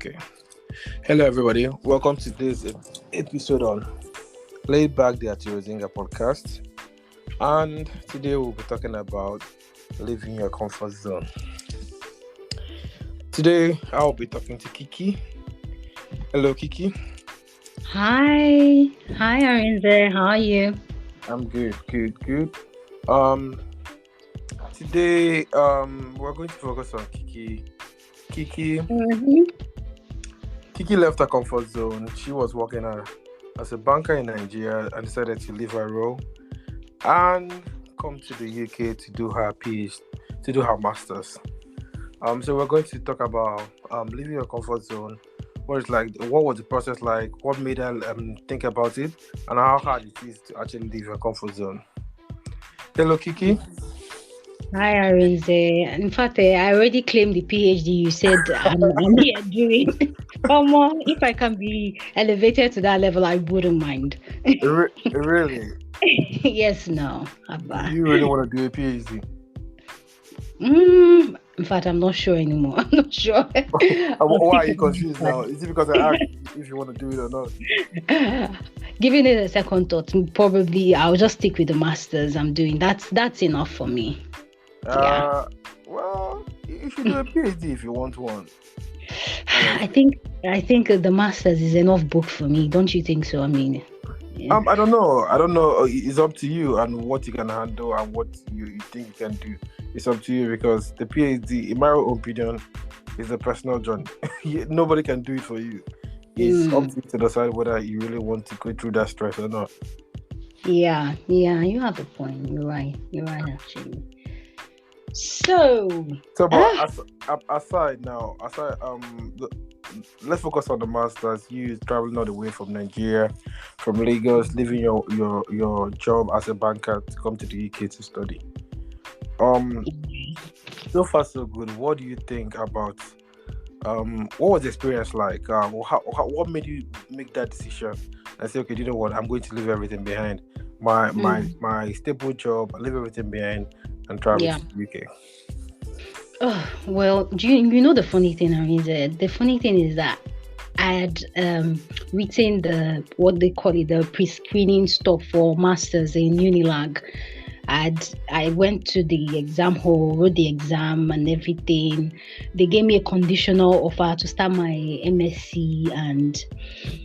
Okay. Hello, everybody. Welcome to this episode on Laid Back the Atirozinga podcast. And today we'll be talking about leaving your comfort zone. Today I'll be talking to Kiki. Hello, Kiki. Hi, Arinze. How are you? I'm good. Today we're going to focus on Kiki. Kiki left her comfort zone. She was working as a banker in Nigeria and decided to leave her role and come to the UK to do her PhD, to do her masters. So we're going to talk about leaving your comfort zone. What was the process like? What made her think about it, and how hard it is to actually leave your comfort zone. Hello, Kiki. Hi, Arinze. In fact, I already claimed the PhD you said I'm here doing. Come on, if I can be elevated to that level, I wouldn't mind. Really? Yes, no. Do you really want to do a PhD? In fact, I'm not sure anymore. I'm not sure. Why are you confused now? Is it because I asked if you want to do it or not? Giving it a second thought, probably I'll just stick with the masters I'm doing. That's enough for me. Well, you should do a PhD if you want one. I think the masters is enough book for me. Don't you think so? I mean, yeah. I don't know. It's up to you and what you can handle and what you think you can do. It's up to you because the PhD, in my own opinion, is a personal journey. Nobody can do it for you. It's up to you to decide whether you really want to go through that stress or not. Yeah, you have a point. You're right actually. So but aside, let's focus on the masters. You traveling all the way from Nigeria, from Lagos, leaving your job as a banker to come to the UK to study. So far so good. What do you think about what was the experience like? What made you make that decision and say, okay, you know what, I'm going to leave everything behind, my stable job, I leave everything behind and travel to the UK? Oh, well, do you know the funny thing, Arinze? The funny thing is that I had written what they call it, the pre-screening stuff for masters in Unilag. I went to the exam hall, wrote the exam and everything. They gave me a conditional offer to start my MSc. And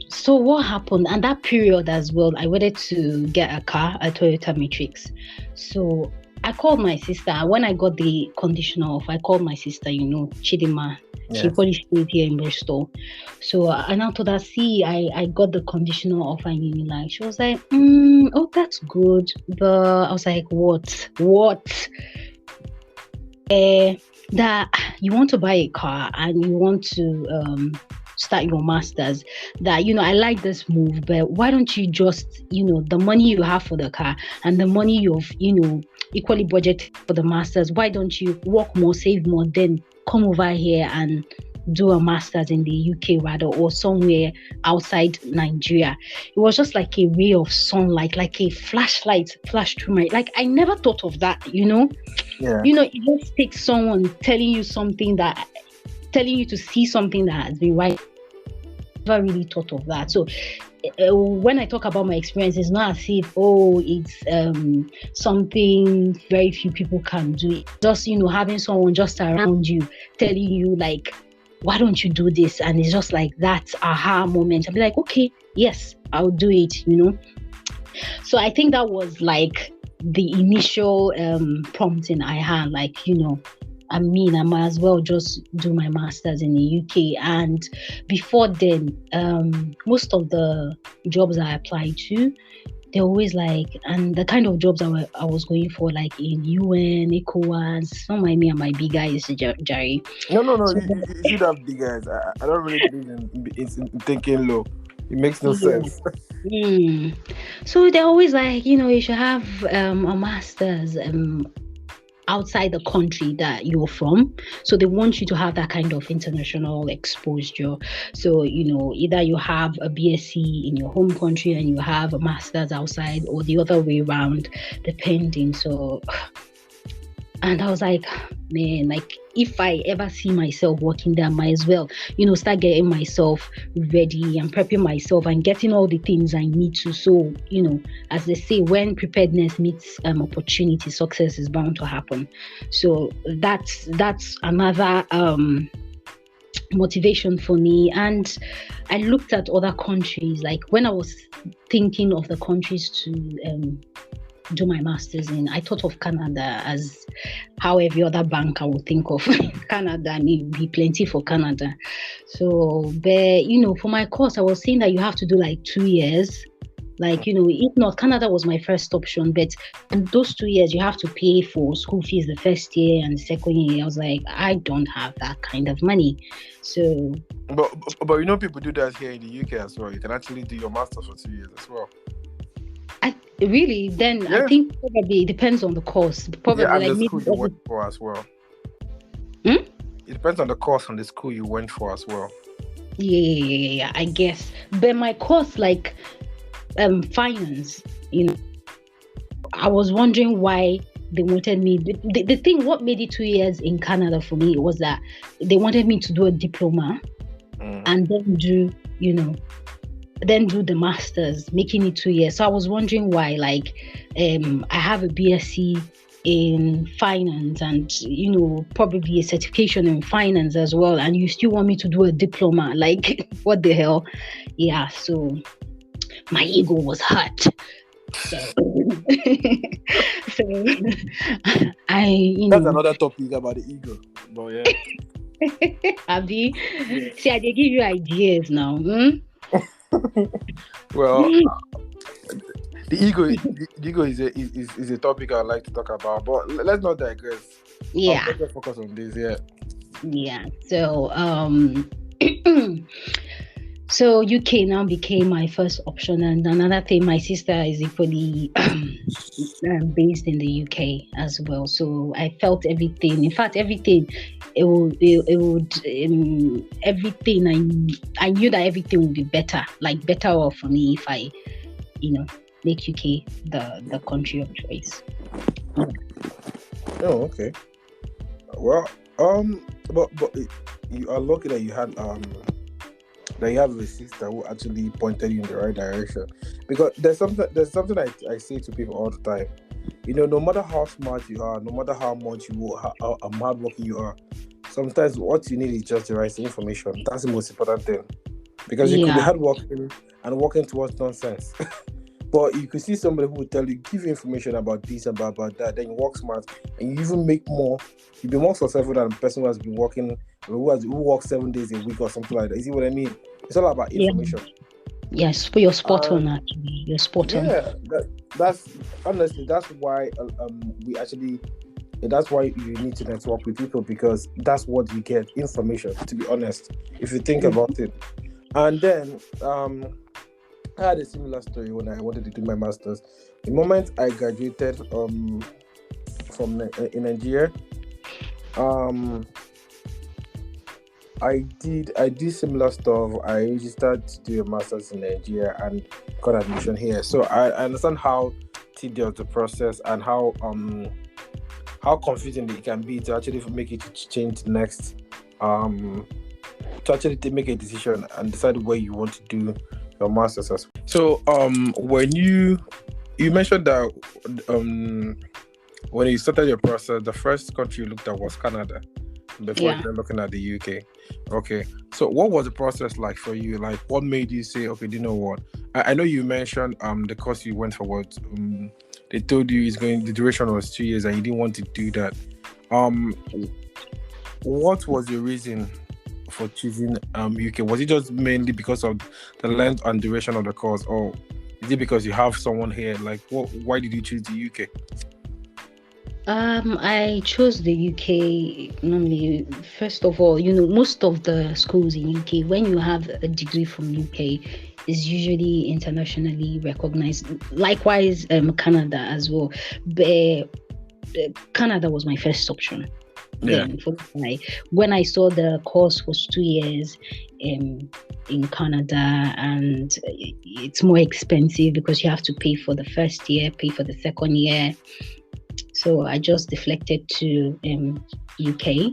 so what happened? And that period as well, I wanted to get a car, a Toyota Matrix. So I called my sister. When I got the conditional offer, I called my sister, Chidima. Yes. She probably stayed here in Bristol. So I now told her, see, I got the conditional offer in Unilag. She was like, oh, that's good. But I was like, what? That you want to buy a car and you want to start your masters, that I like this move, but why don't you just the money you have for the car and the money you've equally budgeted for the masters, why don't you work more, save more, then come over here and do a master's in the UK rather, or somewhere outside Nigeria? It was just like a ray of sunlight, like a flashlight flashed through my, like I never thought of that, Yeah. It just takes someone telling you to see something that has been right. Never really thought of that. So when I talk about my experience, it's not as if it's something very few people can do. Just having someone just around you telling you like, why don't you do this? And it's just like that aha moment. I'll be like, okay, yes, I'll do it. So I think that was like the initial prompting I had, like I might as well just do my masters in the UK. And before then, most of the jobs I applied to, they're always like, and the kind of jobs I was going for, like in UN, ECOWAS, don't mind me and my big guys, Jerry. No, so you should have big guys. I don't really believe in thinking low. It makes no sense. So they're always like, you should have a master's outside the country that you're from. So they want you to have that kind of international exposure. So, either you have a BSc in your home country and you have a master's outside, or the other way around, depending. So, and I was like, man, like if I ever see myself working there, I might as well, start getting myself ready and prepping myself and getting all the things I need to. So, as they say, when preparedness meets opportunity, success is bound to happen. So that's another motivation for me. And I looked at other countries, like when I was thinking of the countries to do my master's in, I thought of Canada as how every other banker would think of Canada, and it would be plenty for Canada. So, but for my course, I was saying that you have to do like 2 years. Like, if not, Canada was my first option, but in those 2 years, you have to pay for school fees the first year and the second year. I was like, I don't have that kind of money. So, but people do that here in the UK as well. You can actually do your master's for 2 years as well. Really? Then yeah. I think probably it depends on the course. Probably and like the school you went for as well. It depends on the course and the school you went for as well. Yeah, I guess. But my course, like finance, I was wondering why they wanted me. The thing, what made it 2 years in Canada for me was that they wanted me to do a diploma and then do the masters, making it 2 years. So I was wondering why, like, I have a BSc in finance and, probably a certification in finance as well, and you still want me to do a diploma. Like, what the hell? Yeah, so my ego was hurt. So, That's another topic about the ego. But yeah. Abby, see, I did give you ideas now. Well, the ego is a topic I'd like to talk about, but let's not digress. Yeah, let's focus on this. Yeah. So so UK now became my first option, and another thing, my sister is equally based in the UK as well. So I felt everything. In fact, everything. Everything. I knew that everything would be better off for me if I, make UK the country of choice. Oh, okay. Well, but you are lucky that you had that you have a sister who actually pointed you in the right direction, because there's something I say to people all the time. No matter how smart you are, no matter how much how hardworking you are, sometimes what you need is just the right information. That's the most important thing, because you could be hardworking and working towards nonsense. But you could see somebody who will tell you, give you information about this and about that, then you work smart and you even make more. You'll be more successful than the person who has been working, who works 7 days a week or something like that. You see what I mean? It's all about information. Yes, but you're spot on. Actually, you're spot on. Yeah, that's honestly, that's why that's why you need to network with people, because that's what you get, information. To be honest, if you think about it, and then I had a similar story when I wanted to do my master's. The moment I graduated from in Nigeria, I did similar stuff. I registered to do a master's in Nigeria and got admission here. So I understand how tedious the process and how confusing it can be to actually make it to change next, to actually make a decision and decide where you want to do your master's as well. So when you mentioned that when you started your process, the first country you looked at was Canada before you started looking at the UK. Okay, so what was the process like for you? Like, what made you say, okay, do you know what? I know you mentioned the course you went for was they told you the duration was 2 years and you didn't want to do that. What was the reason for choosing UK? Was it just mainly because of the length and duration of the course, or is it because you have someone here? Like, why did you choose the UK? I chose the UK normally. First of all, most of the schools in UK, when you have a degree from UK, is usually internationally recognized. Likewise, Canada as well. But Canada was my first option. Yeah. When I saw the course was 2 years in Canada, and it's more expensive because you have to pay for the first year, pay for the second year. So I just deflected to UK,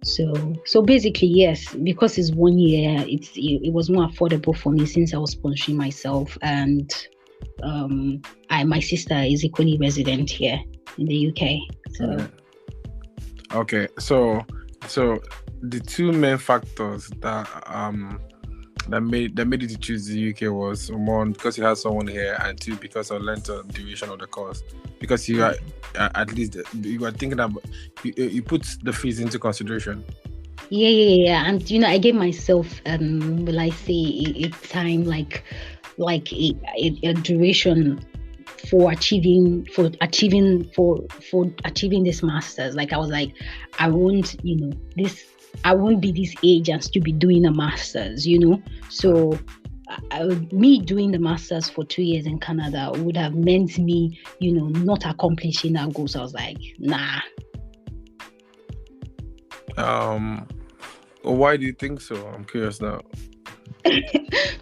So basically, yes, because it's 1 year, it was more affordable for me since I was sponsoring myself, and my sister is equally resident here in the UK. So okay, so the two main factors that made you to choose the UK was, one, because you had someone here, and two, because of length and duration of the course. Because you are at least you are thinking about you put the fees into consideration. Yeah. And I gave myself will I say a time, like a duration for achieving this master's. Like I was like, I won't be this age and still be doing a master's, So me doing the master's for 2 years in Canada would have meant me, not accomplishing that goal. So I was like, nah. Why do you think so? I'm curious now.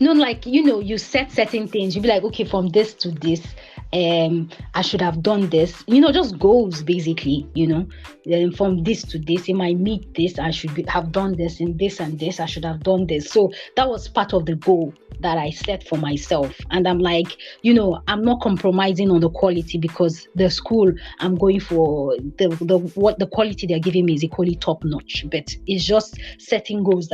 No, like, you set certain things. You'd be like, okay, from this to this, I should have done this, just goals basically, then from this to this, it might meet this, I should have done this, in this and this, I should have done this. So that was part of the goal that I set for myself. And I'm like, I'm not compromising on the quality, because the school I'm going for, the quality they're giving me is equally top notch. But it's just setting goals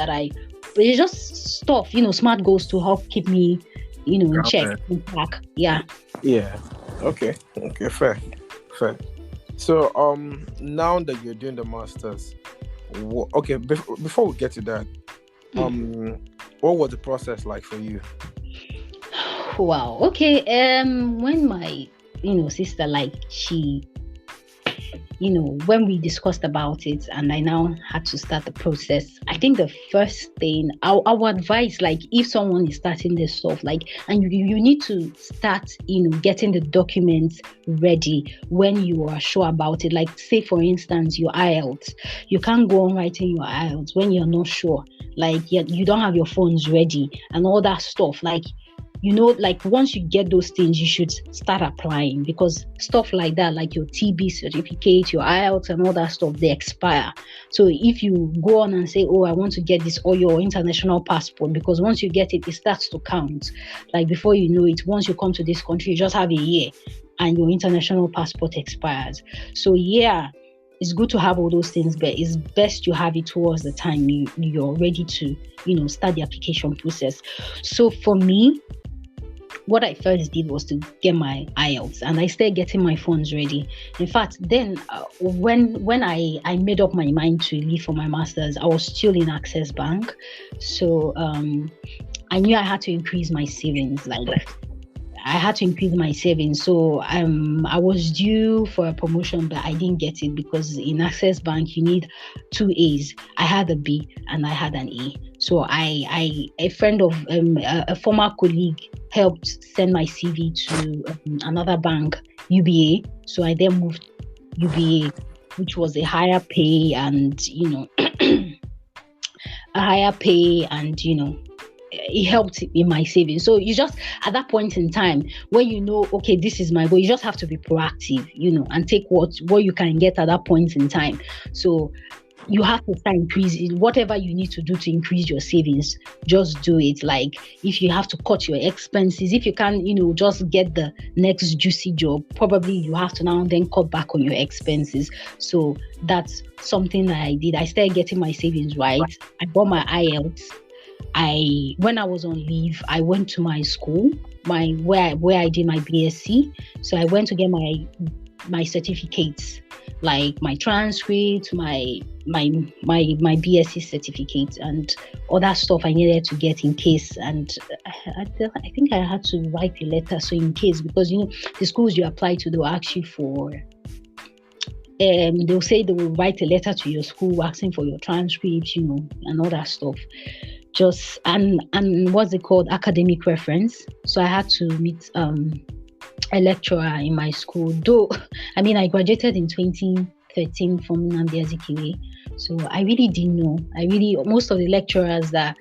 it's just stuff, smart goals to help keep me, in check, in track. Yeah. Okay, fair. So now that you're doing the masters, before we get to that, what was the process like for you? Wow. Okay. When my sister, like, she, when we discussed about it and I now had to start the process, I think the first thing I would advise, like, if someone is starting this stuff, like, and you need to start, getting the documents ready when you are sure about it. Like, say for instance, your IELTS, you can't go on writing your IELTS when you're not sure, like, you don't have your phones ready and all that stuff. Like, like, once you get those things, you should start applying, because stuff like that, like your TB certificate, your IELTS and all that stuff, they expire. So if you go on and say, oh, I want to get this, or your international passport, because once you get it, it starts to count. Like, before you know it, once you come to this country, you just have a year and your international passport expires. So yeah, it's good to have all those things, but it's best you have it towards the time you're ready to, start the application process. So for me, what I first did was to get my IELTS, and I started getting my funds ready. In fact, then when I made up my mind to leave for my master's, I was still in Access Bank. So I knew I had to increase my savings. So I was due for a promotion, but I didn't get it, because in Access Bank you need 2 A's. I had a B and I had an A. So a friend of a former colleague helped send my CV to another bank, UBA. So I then moved UBA, which was a higher pay and it helped in my savings. So you just, at that point in time, when okay, this is my goal, you just have to be proactive, and take what you can get at that point in time. So you have to start increasing whatever you need to do to increase your savings. Just do it. Like, if you have to cut your expenses, if you can, just get the next juicy job, probably you have to now then cut back on your expenses. So that's something that I did. I started getting my savings right. I got my IELTS. When I was on leave, I went to my school, where I did my BSc. So I went to get my certificates, like my transcript, my BSc certificate, and other stuff I needed to get in case. And I think I had to write a letter, so in case, because the schools you apply to, they'll ask you for. They'll say they will write a letter to your school asking for your transcript, and all that stuff. Just and what's it called, academic reference. So I had to meet a lecturer in my school. Though I graduated in 2013 from Nnamdi Azikiwe, so I really didn't know. Most of the lecturers that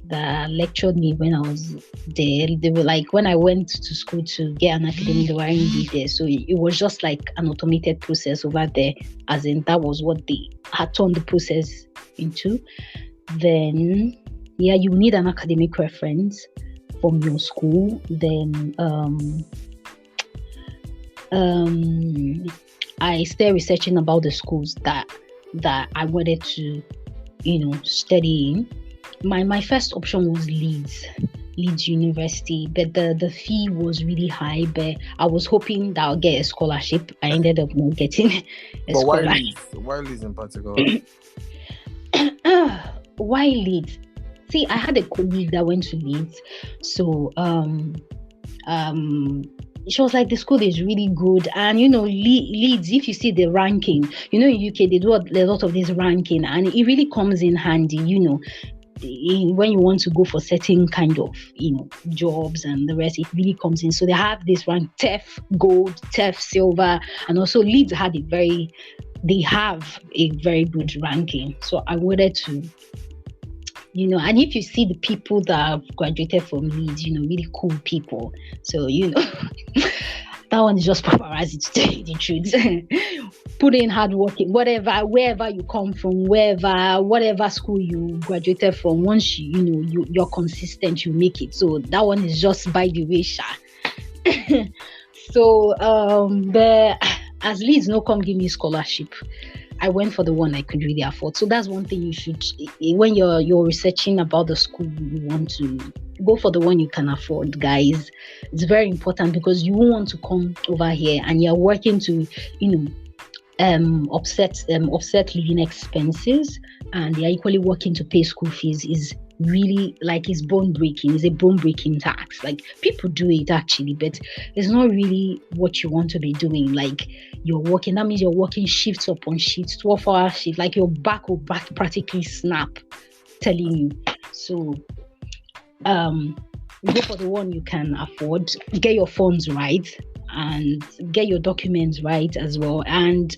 that lectured me when I was there. They were like, when I went to school to get an academic, they were already there. So it was just like an automated process over there, as in that was what they had turned the process into. Then, yeah, you need an academic reference from your school. Then, I started researching about the schools that I wanted to, study in. My first option was Leeds University, but the fee was really high. But I was hoping that I'll get a scholarship. I ended up not getting a scholarship. Why Leeds in particular? Why Leeds? See, I had a colleague that went to Leeds, so she was like, the school is really good. And Leeds, if you see the ranking, in UK they do a lot of this ranking, and it really comes in handy, when you want to go for certain kind of jobs and the rest. It really comes in. So they have this rank, TEF gold, TEF silver, and also Leeds they have a very good ranking. So I wanted to, and if you see the people that have graduated from Leeds, really cool people. So, that one is just paparazzi, to tell you the truth. Put in hard work, wherever you come from, whatever school you graduated from, once you're consistent, you make it. So that one is just by the way, sha. So, but as Leeds no come give me scholarship, I went for the one I could really afford. So that's one thing you should, when you're researching about the school you want to go for, the one you can afford, guys. It's very important, because you won't want to come over here and you're working to, offset living expenses, and they're equally working to pay school fees. Is really like, it's bone breaking. It's a bone breaking tax. Like, people do it actually, but it's not really what you want to be doing. Like, you're working, that means you're working shifts upon shifts, 12-hour shift, like your back will practically snap, telling you. So go for the one you can afford, get your funds right, and get your documents right as well. And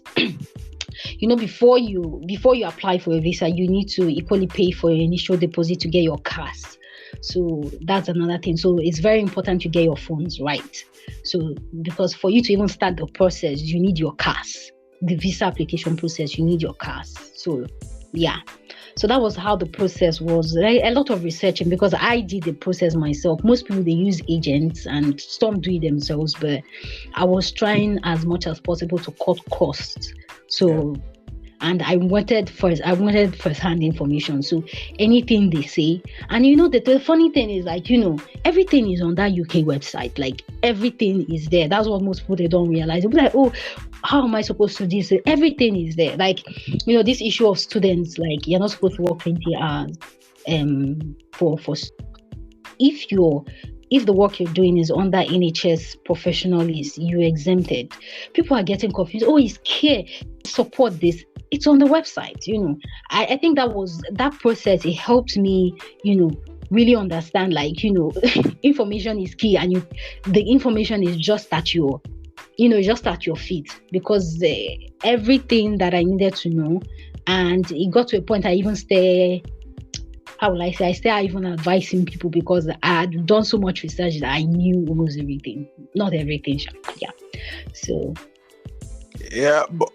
before you apply for a visa, you need to equally pay for your initial deposit to get your CAS. So that's another thing. So it's very important to get your funds right. So, because for you to even start the process, you need your CAS. The visa application process, you need your CAS. So, yeah. So that was how the process was. A lot of researching, because I did the process myself. Most people, they use agents and some do it themselves, but I was trying as much as possible to cut costs. So, and I wanted first-hand information. So anything they say, and the funny thing is, like, everything is on that UK website. Like, everything is there. That's what most people, they don't realize. They'll be like, oh, how am I supposed to do this? Everything is there. Like, this issue of students, like, you're not supposed to work 20 hours for if the work you're doing is under NHS professionals, you're exempted. People are getting confused. Oh, it's care, support this. It's on the website, I think that process, it helped me, really understand, like, information is key, and the information is just at your feet, because everything that I needed to know, and it got to a point I even even advising people, because I had done so much research that I knew almost everything. Not everything, yeah. So yeah, but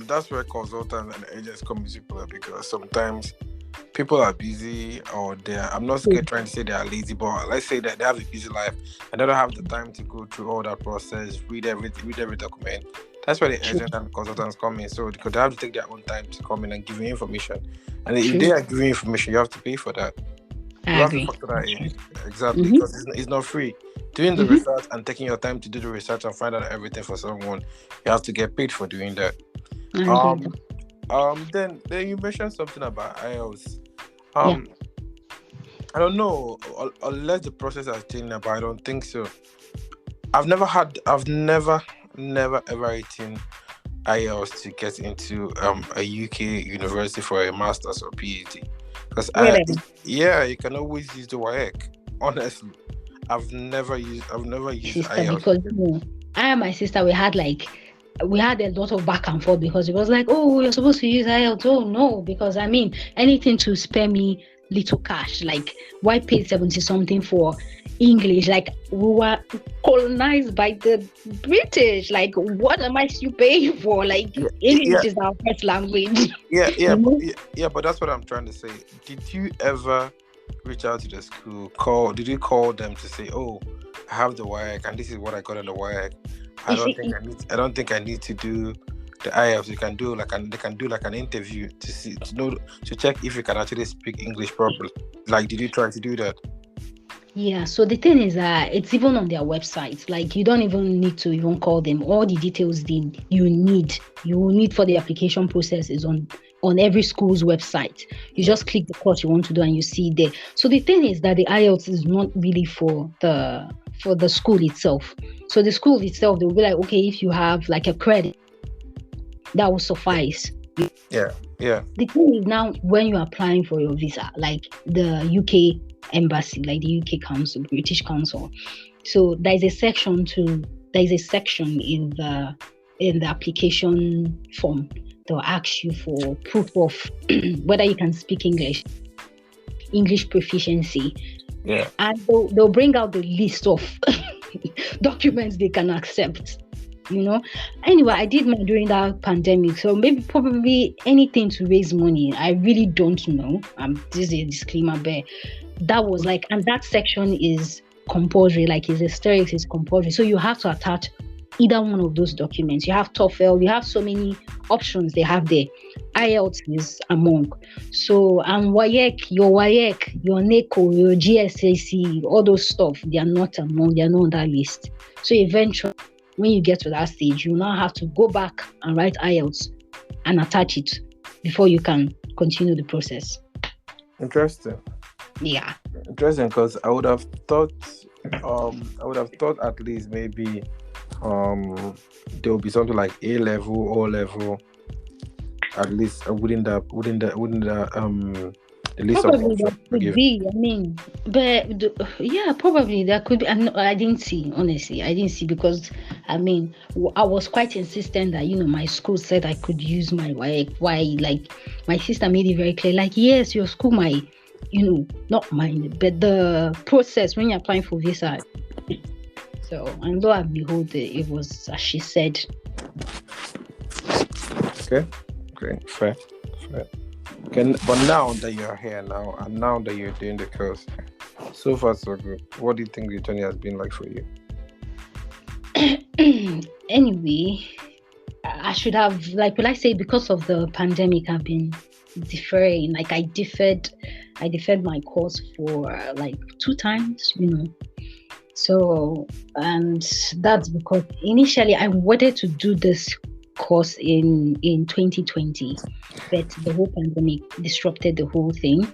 that's where consultants and agents come into play, because sometimes people are busy, or I'm not trying to say they are lazy, but let's say that they have a busy life and they don't have the time to go through all that process, read every document. That's where the agents and consultants come in. So they have to take their own time to come in and give you information. And if they are giving you information, you have to pay for that. You have to factor that in. Exactly, because it's not free. Doing the research and taking your time to do the research and find out everything for someone, you have to get paid for doing that. Then you mentioned something about IELTS. I don't know, unless the process has changed, but I don't think so. I've never ever written IELTS to get into a UK university for a master's or PhD. Because you can always use the WAEC. Honestly, I've never used IELTS. Because I and my sister, we had like we had a lot of back and forth because it was like, oh, you're supposed to use IELTS. Oh no, because I mean, anything to spare me little cash. Like, why pay 70 something for English? Like, we were colonized by the British. Like, what am I still paying for? Like, English is our first language. But that's what I'm trying to say. Did you ever reach out to the school? Did you call them to say, oh, I have the WIAC and this is what I got on the WIAC? I don't think I need to do the IELTS. They can do like an interview to check if you can actually speak English properly. Like, did you try to do that? Yeah, so the thing is that it's even on their website. Like, you don't even need to even call them. All the details you need for the application process is on every school's website. You just click the course you want to do and you see it there. So the thing is that the IELTS is not really for the school itself. So the school itself, they'll be like, okay, if you have like a credit, that will suffice. Yeah. The thing is now, when you're applying for your visa, like the UK embassy, like the UK Council, British Council. So there's a section in the application form. They'll ask you for proof of whether you can speak English proficiency. Yeah. And they'll bring out the list of documents they can accept. Anyway, I did mine during that pandemic, so probably anything to raise money. I really don't know. This is a disclaimer, but that was like, and that section is compulsory, like his aesthetics is compulsory. So you have to attach either one of those documents. You have TOEFL, you have so many options they have there. IELTS is among. So, and WIAC, your NACO, your GSAC, all those stuff, they are not on that list. So eventually, when you get to that stage, you now have to go back and write IELTS and attach it before you can continue the process. Interesting. Yeah. Interesting, because I would have thought at least maybe there will be something like A level, O level, at least within the list probably of that could be. I mean, but yeah, probably that could be. I didn't see, honestly. I didn't see because I mean, I was quite insistent that my school said I could use my WIAC. Why? Like, my sister made it very clear. Like, yes, your school might, not mine, but the process when you're applying for visa. So, and lo and behold, it was as she said. Okay, fair. Okay, but now that you're here now, and now that you're doing the course, so far so good. What do you think the journey has been like for you? Anyway, I should have, like, will I say, because of the pandemic, I've been deferring. Like, I deferred my course for like 2 times, So, and that's because initially I wanted to do this course in 2020, but the whole pandemic disrupted the whole thing.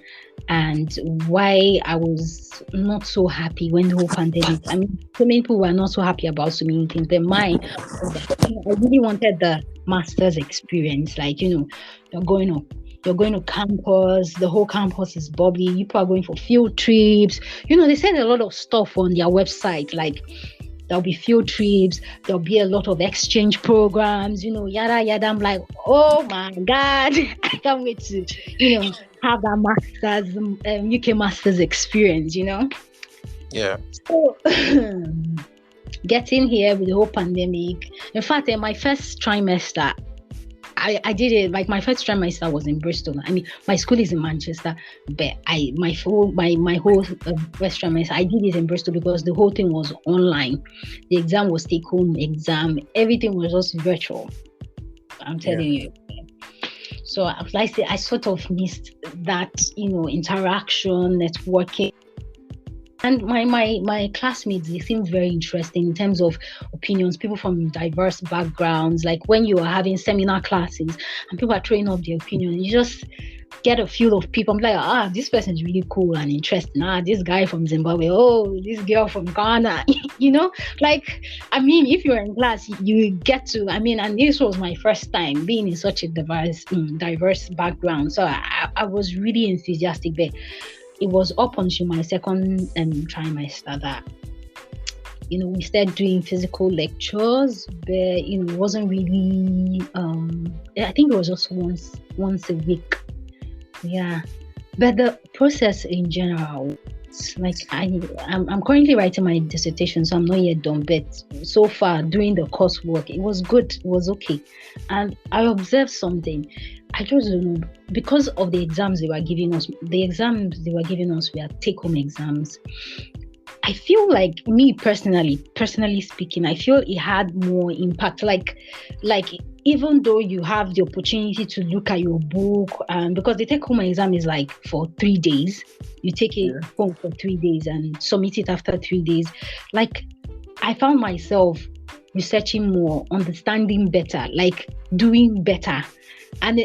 And why I was not so happy when the whole pandemic, I mean, so many people were not so happy about so many things, but mine, I really wanted the master's experience. Like, you're going to campus, the whole campus is bubbly, people are going for field trips. They said a lot of stuff on their website, like there'll be field trips, there'll be a lot of exchange programs, yada yada. I'm like, oh my God, I can't wait to, have that master's, UK master's experience, Yeah. So getting here with the whole pandemic. In fact, in my first trimester, I did it, like my first trimester was in Bristol. I mean, my school is in Manchester, but my whole first trimester, I did it in Bristol because the whole thing was online. The exam was take-home exam. Everything was just virtual. I'm telling you. So, like I say, I sort of missed that, interaction, networking. And my classmates, they seemed very interesting in terms of opinions, people from diverse backgrounds. Like when you are having seminar classes and people are throwing up their opinion, you just get a feel of people. I'm like, this person is really cool and interesting. This guy from Zimbabwe. Oh, this girl from Ghana. Like, I mean, if you're in class, you get to, and this was my first time being in such a diverse background. So I was really enthusiastic, but it was up until my second trimester that we started doing physical lectures, but it wasn't really. I think it was just once a week. Yeah, but the process in general, like I'm currently writing my dissertation, so I'm not yet done. But so far, doing the coursework, it was good. It was okay, and I observed something. I just don't know, because of the exams they were giving us. The exams they were giving us were take-home exams. I feel like, me personally speaking, I feel it had more impact. Like even though you have the opportunity to look at your book, because the take-home exam is like for 3 days, you take it home for 3 days and submit it after 3 days. Like, I found myself researching more, understanding better, like doing better. And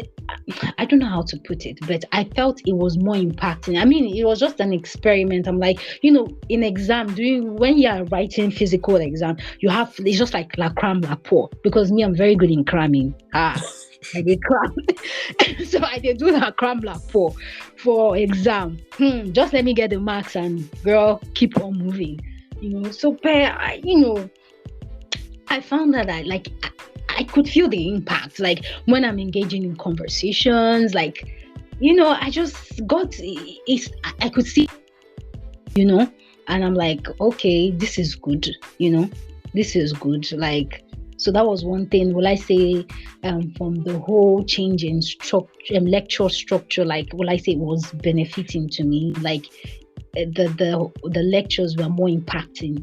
I don't know how to put it, but I felt it was more impacting. I mean, it was just an experiment. I'm like, in exam, when you are writing physical exam, it's just like la cram la pour. Because me, I'm very good in cramming. I did cram. So I did do la cram la pour for exam. Just let me get the marks and girl, keep on moving. So I found that I could feel the impact, like when I'm engaging in conversations, like, I just got it. I could see, and I'm like, okay, this is good, this is good. Like, so that was one thing. Will I say, from the whole change in structure, lecture structure, like, will I say it was benefiting to me? Like, the lectures were more impacting.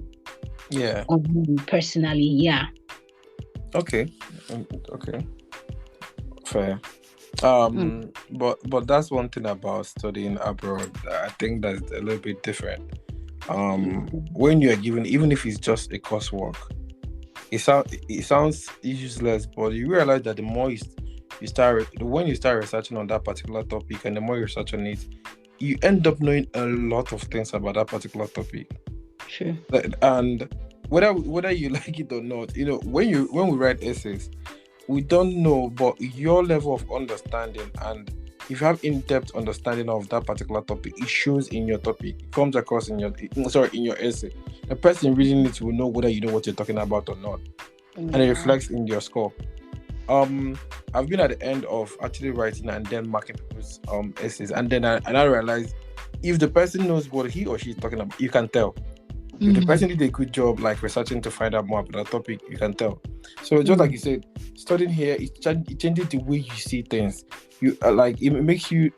Yeah. On me personally, yeah. Okay. Fair. But that's one thing about studying abroad. I think that's a little bit different. When you are given, even if it's just a coursework, it sounds useless, but you realize that the more when you start researching on that particular topic, and the more you research on it, you end up knowing a lot of things about that particular topic. Sure. And whether you like it or not, when we write essays, we don't know, but your level of understanding, and if you have in-depth understanding of that particular topic, it shows in your topic. It comes across in your essay. The person reading it will know whether you know what you're talking about or not, and it reflects in your score. I've been at the end of actually writing and then marking people's essays, and then I realized if the person knows what he or she is talking about, you can tell. If the person did a good job, like researching to find out more about that topic, you can tell. So just like you said, studying here, it changes the way you see things. You it makes you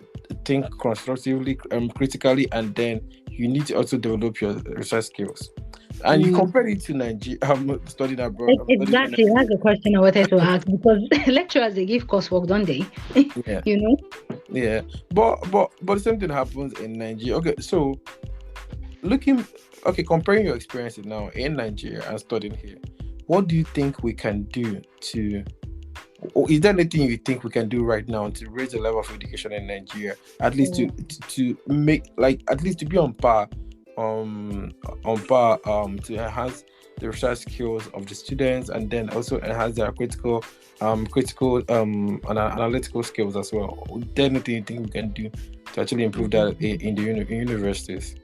think constructively, critically, and then you need to also develop your research skills. And you compare it to Nigeria. I'm studying abroad. Exactly, that's the question I wanted to ask, because lecturers, they give coursework, don't they? Yeah. Yeah, but the same thing happens in Nigeria. Okay, so comparing your experiences now in Nigeria and studying here, what do you think we can do or is there anything you think we can do right now to raise the level of education in Nigeria, at least to make, like, at least to be on par to enhance the research skills of the students, and then also enhance their critical and analytical skills as well? Is there anything you think we can do to actually improve that in the universities?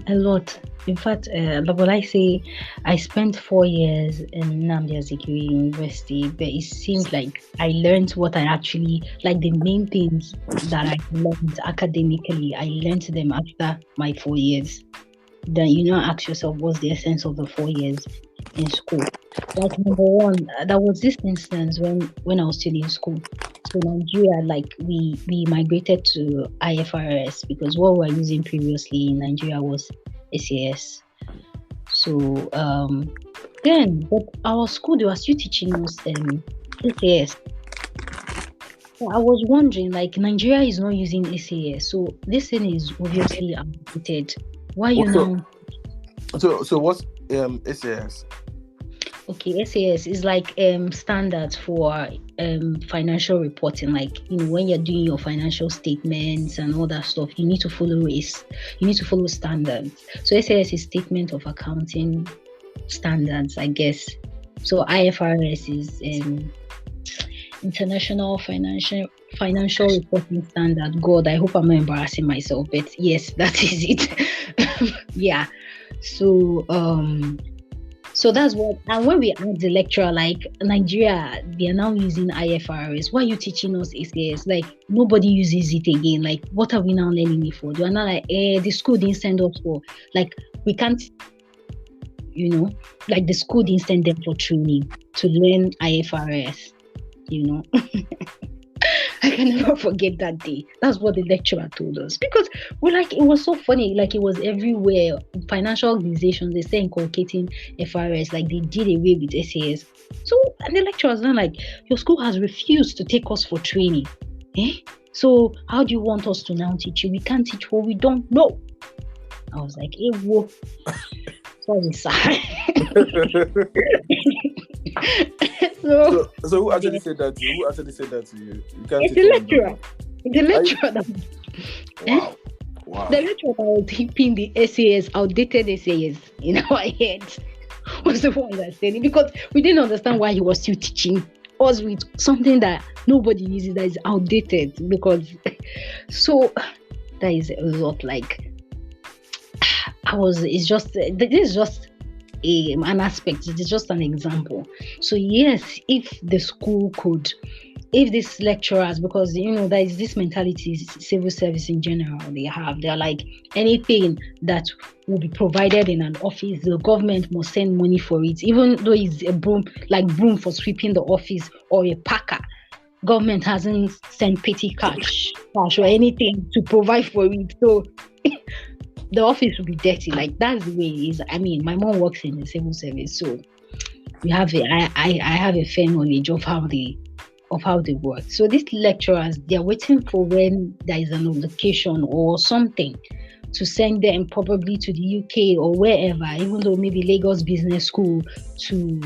A lot. In fact, but I say I spent 4 years in Nnamdi Azikiwe University, but it seems like I learned what I actually, like, the main things that I learned academically, I learned them after my 4 years. Then, ask yourself, what's the essence of the 4 years in school? Like, number one, there was this instance when I was still in school. So Nigeria, like, we migrated to IFRS because what we were using previously in Nigeria was SAS. So but our school, they were still teaching us SAS. So I was wondering, like, Nigeria is not using SAS, so this thing is obviously outdated. Why you know? So what's SAS? Okay, SAS is like standards for financial reporting. Like, when you're doing your financial statements and all that stuff, you need to follow standards. So SAS is statement of accounting standards, I guess. So IFRS International Financial Reporting Standard. God, I hope I'm not embarrassing myself, but yes, that is it. Yeah. So so that's what, and when we ask the lecturer, like Nigeria, they are now using IFRS. Why are you teaching us ACS? Like nobody uses it again. Like what are we now learning it for? They are not like, the school didn't send us for. Like we can't, like the school didn't send them for training to learn IFRS. I can never forget that day. That's what the lecturer told us, because it was so funny. Like it was everywhere. Financial organizations, they say inculcating FRS, like they did away with SAS. So, and the lecturer was then like, your school has refused to take us for training. So how do you want us to now teach you? We can't teach what we don't know. I was like, hey, whoa. Sorry, sir. So who actually said that to you? Who actually said that to you? It's the lecturer. The lecturer. Wow. The lecturer that was keeping the SAS, outdated SAS in our heads, was the one that said it, because we didn't understand why he was still teaching us with something that nobody uses, that is outdated. Because so that is a lot. Like this is just an aspect. It is just an example. So yes, if the school could, if these lecturers, because there is this mentality, civil service in general, they're like, anything that will be provided in an office, the government must send money for it, even though it's a broom for sweeping the office or a packer. Government hasn't sent petty cash or anything to provide for it. So the office will be dirty. Like that's the way it is. I mean, my mom works in the civil service, so I have a fair knowledge of how they work. So these lecturers, they are waiting for when there is an allocation or something to send them probably to the UK or wherever, even though maybe Lagos Business School, to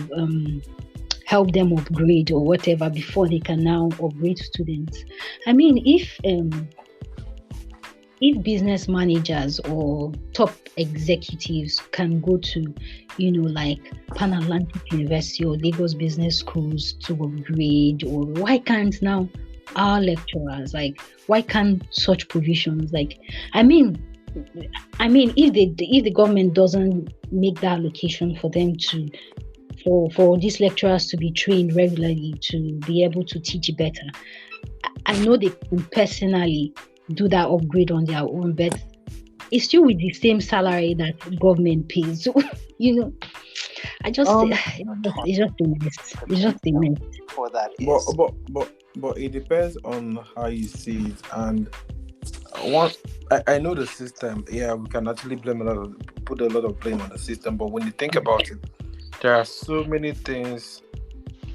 help them upgrade or whatever before they can now upgrade students. I mean, if business managers or top executives can go to, like Pan Atlantic University or Lagos Business Schools to upgrade, or why can't now our lecturers, like, why can't such provisions, like, I mean, if the government doesn't make that allocation for them to, for these lecturers to be trained regularly to be able to teach better, I know they can personally do that upgrade on their own, but it's still with the same salary that the government pays. So, I just it's just a mess. It's just a mess. For that, but it depends on how you see it. And I know the system. Yeah, we can actually put a lot of blame on the system. But when you think about it, there are so many things.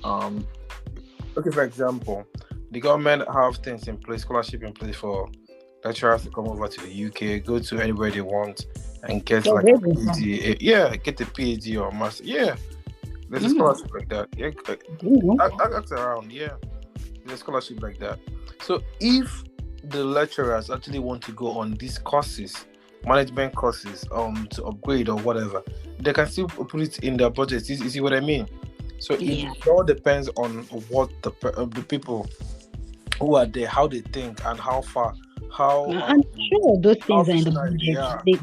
Okay, for example, the government have things in place, scholarship in place for lecturers to come over to the UK, go to anywhere they want, and get like a PhD. Yeah, get a PhD or master. Yeah, there's a scholarship like that. Yeah, ask around. Yeah, there's a scholarship like that. So if the lecturers actually want to go on these courses, management courses, to upgrade or whatever, they can still put it in their budget. You see what I mean? So it all depends on what the people who are there, how they think, and how far. I'm sure those things are in the budget. They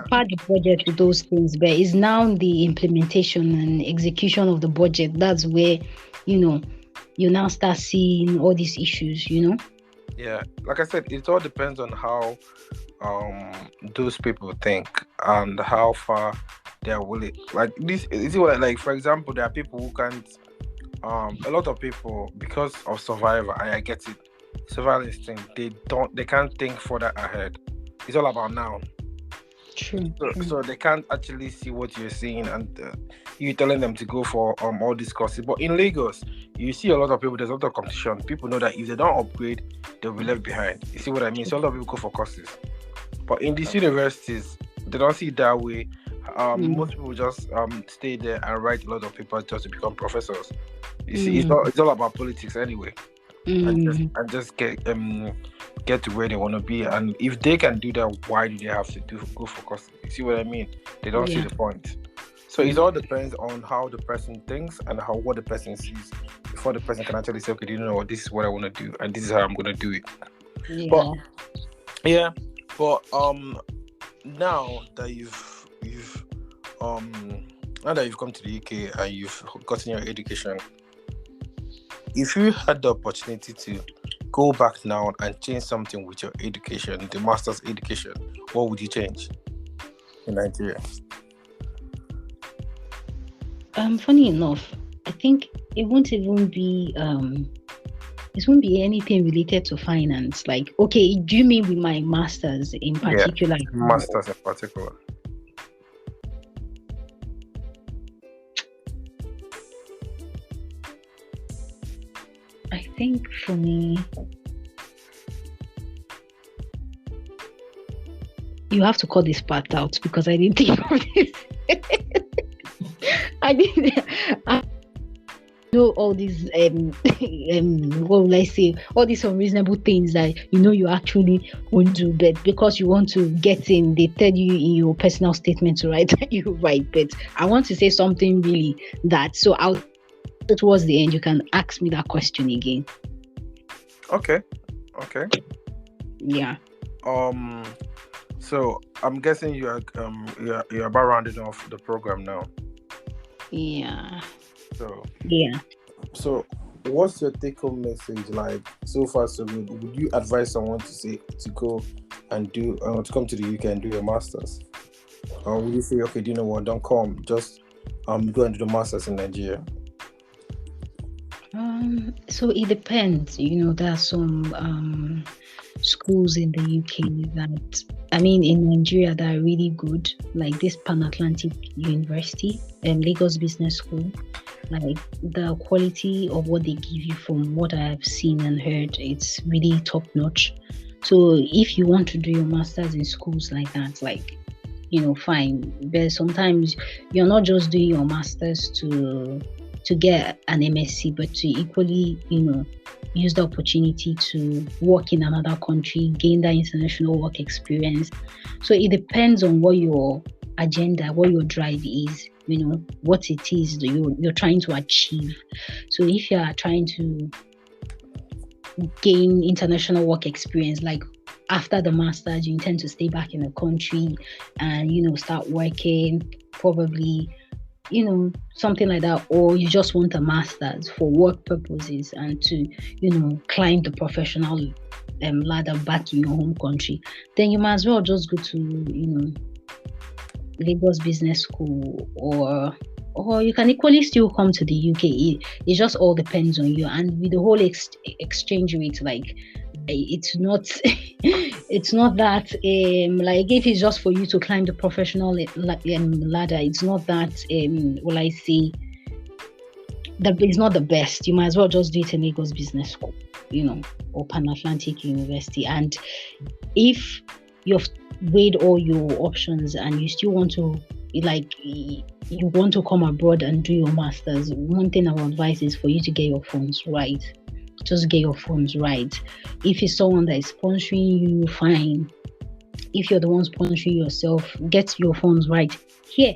part the budget with those things, but it's now the implementation and execution of the budget. That's where, you now start seeing all these issues, Yeah, like I said, it all depends on how those people think and how far they're willing. Like this, you see what? Like for example, there are people who can't. A lot of people, because of survival, I get it. Survival instinct. They can't think further ahead. It's all about now. True. So they can't actually see what you're seeing, and you telling them to go for all these courses. But in Lagos, you see a lot of people. There's a lot of competition. People know that if they don't upgrade, they'll be left behind. You see what I mean? So a lot of people go for courses. But in these universities, they don't see it that way. Most people just stay there and write a lot of papers just to become professors. You see, it's all about politics anyway. And just get to where they want to be. And if they can do that, why do they have to go for courses? You see what I mean? They don't see the point. So it all depends on how the person thinks and what the person sees before before the person can actually say, okay, do you know what, this is what I want to do and this is how I'm going to do it. Yeah. But now that you've now that you've come to the UK and you've gotten your education, if you had the opportunity to go back now and change something with your education, the master's education, what would you change in Nigeria? Funny enough, I think it won't even be anything related to finance. Like, okay, do you mean with my master's in particular? Yeah, master's in particular. I think for me, you have to cut this part out because I didn't think of this. I know all these what will I say, all these unreasonable things that you actually won't do, but because you want to get in, they tell you in your personal statement to write that you write. But I want to say something really so I'll towards the end you can ask me that question again. Okay. Yeah. So I'm guessing you're about rounding off the program now. Yeah. So yeah. So what's your take-home message like so far so good? Would you advise someone to go and do to come to the UK and do your masters? Or would you say, okay, do you know what, don't come, just go and do the masters in Nigeria? So it depends. There are some schools in the UK that, in Nigeria, that are really good, like this Pan-Atlantic University, Lagos Business School. Like the quality of what they give you, from what I've seen and heard, it's really top notch. So if you want to do your masters in schools like that, fine. But sometimes you're not just doing your masters to get an MSc, but to equally, use the opportunity to work in another country, gain that international work experience. So it depends on what your agenda, what your drive is, what it is that you're trying to achieve. So if you are trying to gain international work experience, like after the master's, you intend to stay back in the country and, start working, probably, something like that, or you just want a master's for work purposes and to, climb the professional ladder back in your home country, then you might as well just go to, Lagos Business School, or you can equally still come to the UK. It just all depends on you. And with the whole exchange rate, like it's not that like if it's just for you to climb the professional ladder, it's not that will I say that it's not the best. You might as well just do it in Lagos Business School, or Pan-Atlantic University. And if you've weighed all your options and you still want to you want to come abroad and do your masters, one thing I would advise is for you to get your funds right. Just get your funds right. If it's someone that is sponsoring you, fine. If you're the one sponsoring yourself, get your funds right here,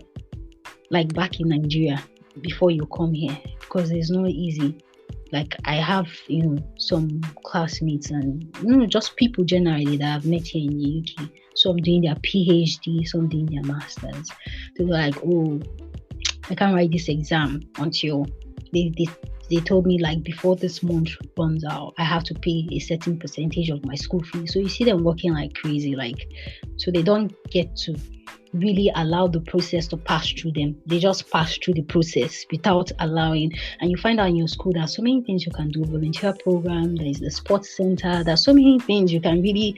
like back in Nigeria, before you come here, because it's not easy. Like I have, some classmates and just people generally that I've met here in the UK. Some doing their PhD, some doing their masters. They were like, oh, I can't write this exam until they told me, like, before this month runs out, I have to pay a certain percentage of my school fee. So you see them working like crazy, so they don't get to really allow the process to pass through them. They just pass through the process without allowing. And you find out in your school there are so many things you can do. Volunteer program, there is the sports center, there's so many things you can really,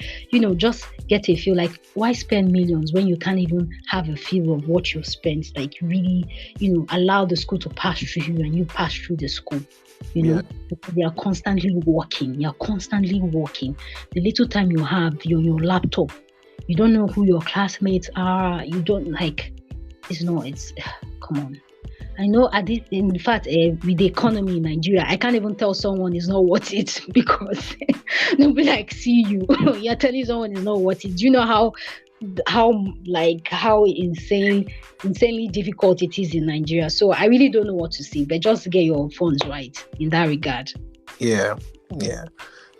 just get a feel. Like, why spend millions when you can't even have a feel of what you've spent? Like, really, allow the school to pass through you and you pass through the school. They are constantly working. You're constantly working. The little time you have, your laptop, you don't know who your classmates are. You don't come on. I know in fact, with the economy in Nigeria, I can't even tell someone is not worth it because they'll be like, see you. You're telling someone is not worth it. Do you know how how insanely difficult it is in Nigeria. So I really don't know what to say, but just get your funds right in that regard. Yeah.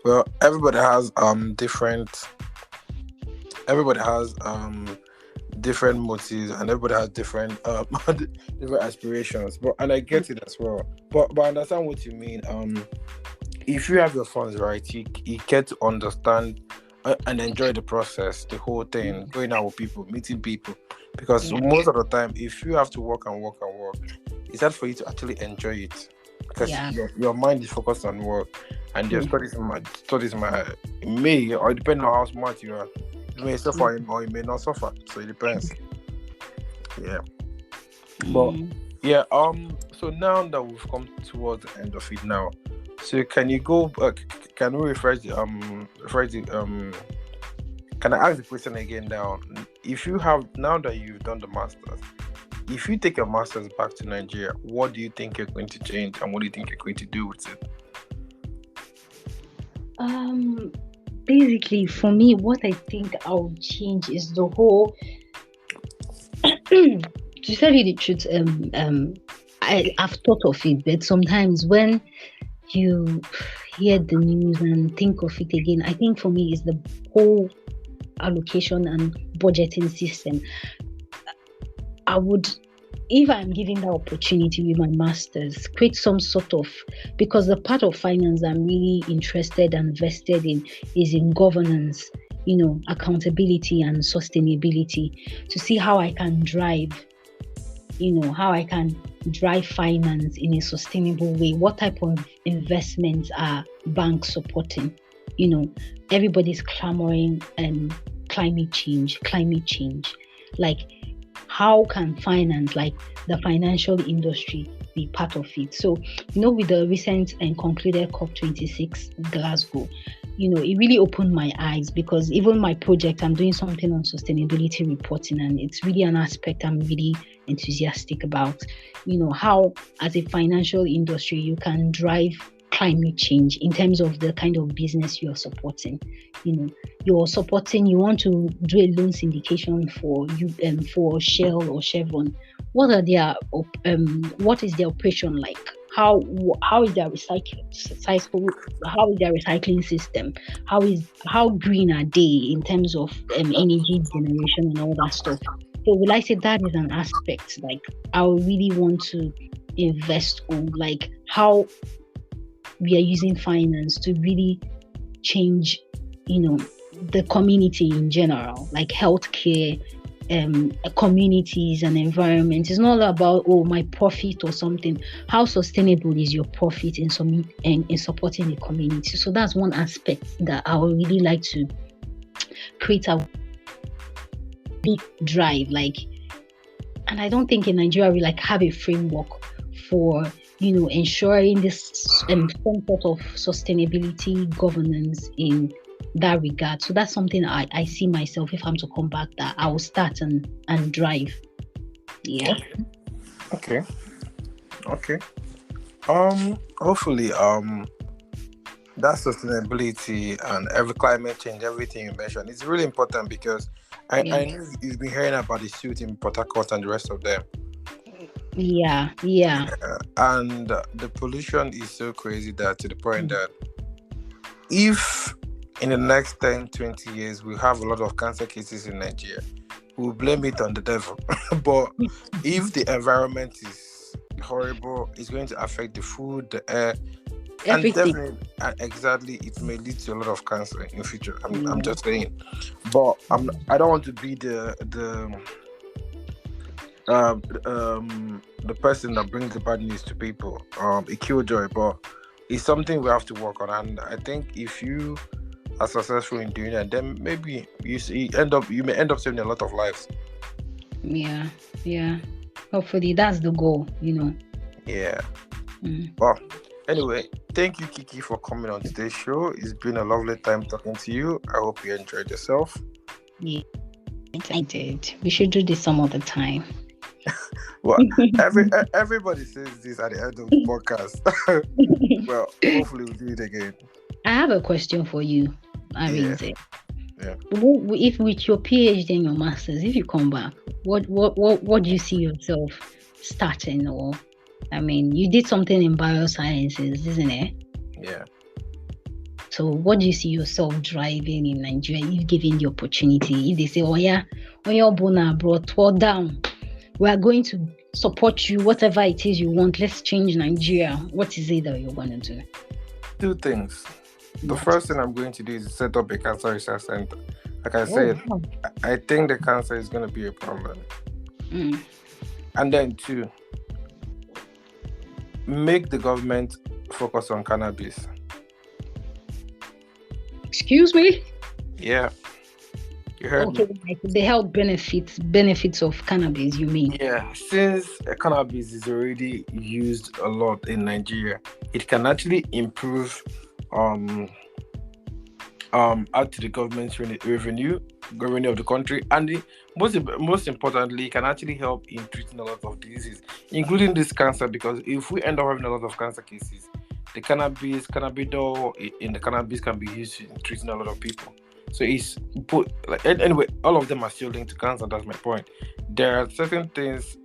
Well, everybody has different motives, and everybody has different different aspirations. But and I get it as well. But I understand what you mean. If you have your funds right, you get to understand and enjoy the process, the whole thing, going out with people, meeting people. Because most of the time, if you have to work, it's hard for you to actually enjoy it. Because your mind is focused on work, and your studies may, or depending on how smart you are, you may suffer or you may not suffer. So it depends. Yeah. But yeah, so now that we've come towards the end of it now, so can you go can we refresh the can I ask the question again now? If you have, now that you've done the masters, if you take your masters back to Nigeria, what do you think you're going to change, and what do you think you're going to do with it? Basically, for me, what I think I'll change is the whole. To tell you the truth, I've thought of it, but sometimes when you hear the news and think of it again, I think for me is the whole allocation and budgeting system. I would, if I'm given that opportunity with my masters, create some sort of, because the part of finance I'm really interested and vested in is in governance, accountability and sustainability, to see how I can drive finance in a sustainable way. What type of investments are banks supporting? Everybody's clamoring climate change. Like, how can finance, like the financial industry, be part of it? So, with the recent and concluded COP26 Glasgow, it really opened my eyes, because even my project, I'm doing something on sustainability reporting, and it's really an aspect I'm really enthusiastic about. How as a financial industry you can drive climate change in terms of the kind of business you're supporting. You want to do a loan syndication for Shell or Chevron. What is their operation like? How is their recycling system? How green are they in terms of energy generation and all that stuff? So will I say that is an aspect like I really want to invest on, like how we are using finance to really change, the community in general, like healthcare, communities and environment. It's not about my profit or something. How sustainable is your profit in supporting the community? So that's one aspect that I would really like to create a big drive, and I don't think in Nigeria we have a framework for ensuring this some sort of sustainability governance in that regard. So that's something I see myself, if I'm to come back, that I will start and drive. Yeah. Okay. Hopefully that sustainability and every climate change, everything you mentioned, it's really important, because I know you've been hearing about the suit in Port Harcourt and the rest of them. Yeah. And the pollution is so crazy that to the point that if in the next 10-20 years we have a lot of cancer cases in Nigeria, we'll blame it on the devil. But if the environment is horrible, it's going to affect the food, the air, everything. And definitely, exactly, it may lead to a lot of cancer in the future. I'm just saying. But I don't want to be the person that brings the bad news to people, a killjoy, but it's something we have to work on. And I think if you are successful in doing that, then maybe you may end up saving a lot of lives. Yeah. Hopefully that's the goal, Yeah. Well, anyway, thank you, Kiki, for coming on today's show. It's been a lovely time talking to you. I hope you enjoyed yourself. Yeah, I did. We should do this some other time. Well, everybody says this at the end of the podcast. Well, hopefully we'll do it again. I have a question for you, Arinze. Yeah. If with your PhD and your masters, if you come back, what do you see yourself starting? Or, I mean, you did something in biosciences, isn't it? Yeah. So what do you see yourself driving in Nigeria if given the opportunity? If they say, oh yeah, when you're born abroad, tore down, we are going to support you, whatever it is you want, let's change Nigeria. What is it that you're going to do? Two things. The first thing I'm going to do is set up a cancer research center. Like I said, wow. I think the cancer is going to be a problem. And then two, make the government focus on cannabis. Excuse me? Yeah. You heard Okay, me. like the health benefits of cannabis, you mean? Yeah, since cannabis is already used a lot in Nigeria, it can actually improve add to the government's revenue of the country, and most importantly, it can actually help in treating a lot of diseases, including this cancer. Because if we end up having a lot of cancer cases, the cannabidol in the cannabis can be used in treating a lot of people. So it's anyway, all of them are still linked to cancer. That's my point. There are certain things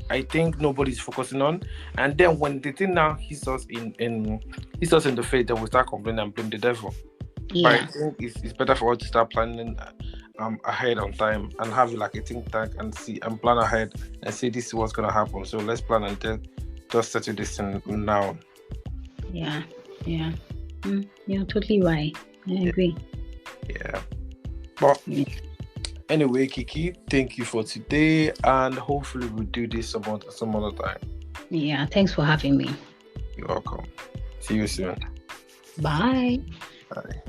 I think nobody's focusing on, and then when the thing now hits us in the face, then we start complaining and blame the devil. Yeah. But I think it's better for us to start planning ahead on time and have like a think tank and plan ahead and say this is what's gonna happen. So let's plan and just settle this thing now. Yeah. You're totally right. I agree. Yeah. But anyway, Kiki, thank you for today, and hopefully we'll do this some other time. Yeah, thanks for having me. You're welcome. See you soon. Bye. Bye.